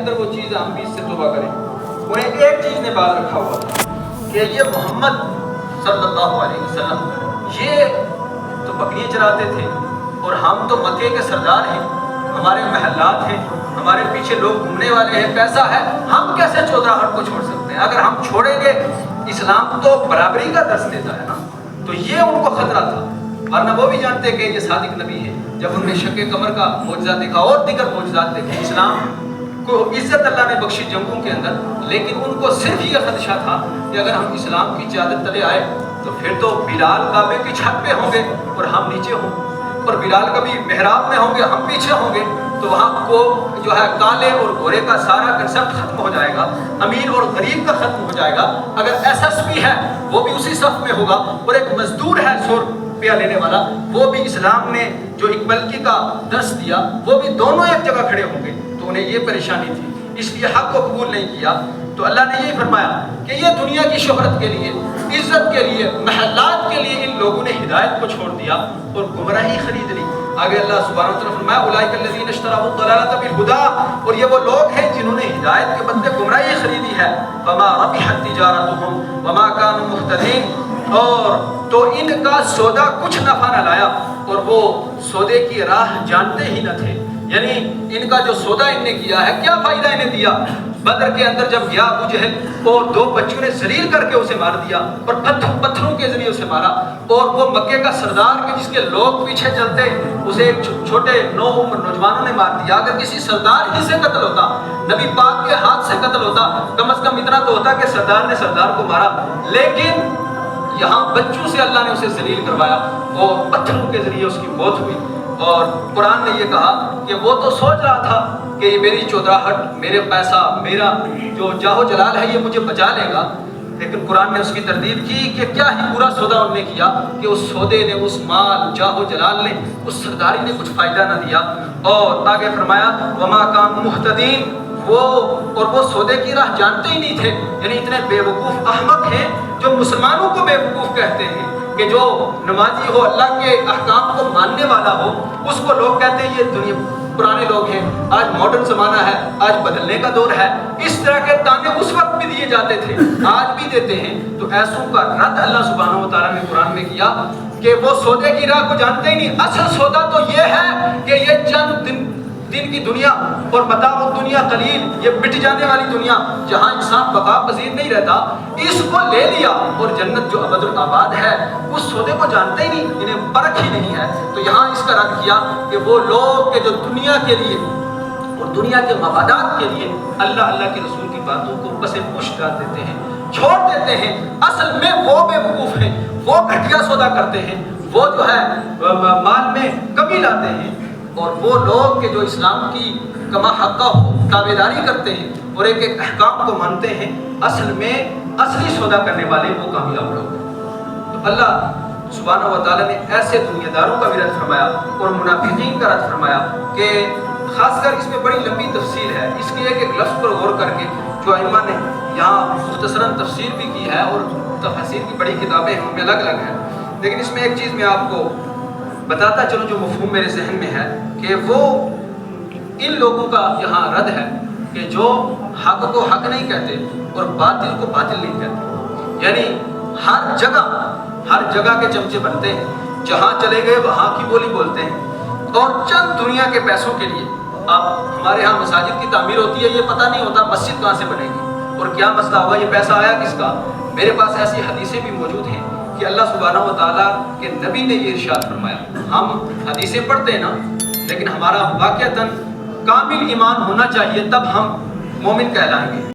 اندر وہ چیز ہے ہم بھی اس سے توبہ کریں. انہیں ایک چیز نے بات رکھا ہوا تھا کہ یہ محمد صلی اللہ علیہ وسلم یہ تو بکریاں چراتے تھے اور ہم تو مکے کے سردار ہیں, ہمارے محلات ہیں, ہمارے پیچھے لوگ گھومنے والے ہیں, پیسہ ہے, ہم کیسے چودراہٹ کو چھوڑ سکتے ہیں؟ اگر ہم چھوڑیں گے, اسلام تو برابری کا درس دیتا ہے نا. تو یہ ان کو خطرہ تھا, ورنہ وہ بھی جانتے کہ یہ صادق نبی ہے. جب انہوں نے شق قمر کا معجزہ دیکھا اور دیگر معجزات دیکھے, اسلام کو عزت اللہ نے بخشی جنگوں کے اندر, لیکن ان کو صرف یہ خدشہ تھا کہ اگر ہم اسلام کی قیادت تلے آئے تو پھر تو بلال کعبے کی چھت پہ ہوں گے اور ہم نیچے ہوں, اور بلال کبھی محراب میں ہوں گے, ہم پیچھے ہوں گے, تو وہاں کو جو ہے کالے اور گورے کا سارا کنسپٹ ختم ہو جائے گا, امیر اور غریب کا ختم ہو جائے گا. اگر ایس ایس پی ہے وہ بھی اسی صف میں ہوگا, اور ایک مزدور ہے 100 روپیہ لینے والا, وہ بھی اسلام نے جو اقبالکی کا درس دیا وہ بھی دونوں ایک جگہ کھڑے ہوں گے. تو انہیں یہ پریشانی تھی, اس لیے حق کو قبول نہیں کیا. تو اللہ نے یہی فرمایا کہ یہ دنیا کی شہرت کے لیے, عزت کے لیے, محلات کے لیے ان لوگوں نے ہدایت کو چھوڑ دیا اور گمراہی خرید لی. آگے اللہ سبحانہ وتعالی فرمایا اولئک الذین اشتروا الضلالۃ بالہدی, اور یہ وہ لوگ ہیں جنہوں نے ہدایت کے بدلے گمراہی خریدی ہے. فما ربحت تجارتهم وما كانوا مهتدین, اور تو ان کا سودا کچھ نفع نہ لایا اور وہ سودے کی راہ جانتے ہی نہ تھے. یعنی ان کا جو سودا ان نے کیا ہے کیا فائدہ انہیں دیا؟ بدر کے اندر جب گیا ابو جہل اور 2 بچوں نے ذلیل کر کے اسے مار دیا اور پتھروں کے ذریعے اسے مارا, اور وہ مکے کا سردار کے جس کے لوگ پیچھے چلتے اسے ایک چھوٹے 9 عمر نوجوانوں نے مار دیا. اگر کسی سردار ہی سے قتل ہوتا, نبی پاک کے ہاتھ سے قتل ہوتا, کم از کم اتنا تو ہوتا کہ سردار نے سردار کو مارا, لیکن یہاں بچوں سے اللہ نے اسے ذلیل کروایا, وہ پتھروں کے ذریعے اس کی موت ہوئی. اور قرآن نے یہ کہا کہ وہ تو سوچ رہا تھا کہ یہ میری چودراہٹ, میرے پیسہ, میرا جو جاہ و جلال ہے یہ مجھے بچا لے گا, لیکن قرآن نے اس کی تردید کی کہ کیا ہی برا سودا انہوں نے کیا کہ اس سودے نے, اس مال, جاہ و جلال نے, اس سرداری نے کچھ فائدہ نہ دیا. اور آگے فرمایا وما كانوا مهتدین, وہ سودے کی راہ جانتے ہی نہیں تھے. یعنی اتنے بے وقوف احمق ہیں جو مسلمانوں کو بے وقوف کہتے ہیں کہ جو نمازی ہو, اللہ کے احکام کو ماننے والا ہو, اس کو لوگ کہتے ہیں یہ دنیا پرانے لوگ ہیں, آج ماڈرن زمانہ ہے, آج بدلنے کا دور ہے. اس طرح کے تانے اس وقت بھی دیے جاتے تھے, آج بھی دیتے ہیں. تو ایسوں کا رد اللہ سبحانہ و تعالیٰ نے قرآن میں کیا کہ وہ سودے کی راہ کو جانتے ہی نہیں. اصل سودا تو یہ ہے کہ یہ چند دن کی دنیا اور متاع الدنیا قلیل, یہ مٹ جانے والی دنیا جہاں انسان بقا پذیر نہیں رہتا, اس کو لے لیا, اور جنت جو ابد الآباد ہے اس سودے کو جانتے ہی نہیں, انہیں پرکھ ہی نہیں ہے. تو یہاں اس کا رد کیا کہ وہ لوگ کہ جو دنیا کے لیے اور دنیا کے مفادات کے لیے اللہ کے رسول کی باتوں کو پس پش کر دیتے ہیں, چھوڑ دیتے ہیں, اصل میں وہ بے وقوف ہیں, وہ گھٹیا سودا کرتے ہیں, وہ جو ہے مال میں کمی لاتے ہیں. اور وہ لوگ کہ جو اسلام کی کما حقہ تابعداری کرتے ہیں اور ایک ایک احکام کو مانتے ہیں, اصل میں اصلی سودا کرنے والے وہ کامیاب لوگ ہیں. تو اللہ سبحانہ و تعالیٰ نے ایسے دنیا داروں کا بھی رد فرمایا اور منافقین کا رد فرمایا کہ خاص کر اس میں بڑی لمبی تفصیل ہے. اس کے ایک ایک لفظ پر غور کر کے جو ائمہ نے یہاں مختصراً تفسیر بھی کی ہے, اور تفسیر کی بڑی کتابیں ہیں ان میں الگ الگ ہیں, لیکن اس میں ایک چیز میں آپ کو بتاتا چلوں جو مفہوم میرے ذہن میں ہے کہ وہ ان لوگوں کا یہاں رد ہے کہ جو حق کو حق نہیں کہتے اور باطل کو باطل نہیں کہتے. یعنی ہر جگہ کے چمچے بنتے ہیں, جہاں چلے گئے وہاں کی بولی بولتے ہیں, اور چند دنیا کے پیسوں کے لیے. اب ہمارے ہاں مساجد کی تعمیر ہوتی ہے, یہ پتہ نہیں ہوتا مسجد کہاں سے بنے گی اور کیا مسئلہ ہوگا, یہ پیسہ آیا کس کا. میرے پاس ایسی حدیثیں بھی موجود ہیں کہ اللہ سبحانہ و تعالیٰ کے نبی نے یہ ارشاد فرمایا. ہم حدیثیں پڑھتے ہیں نا, لیکن ہمارا واقعتاً کامل ایمان ہونا چاہیے, تب ہم مومن کہلائیں گے.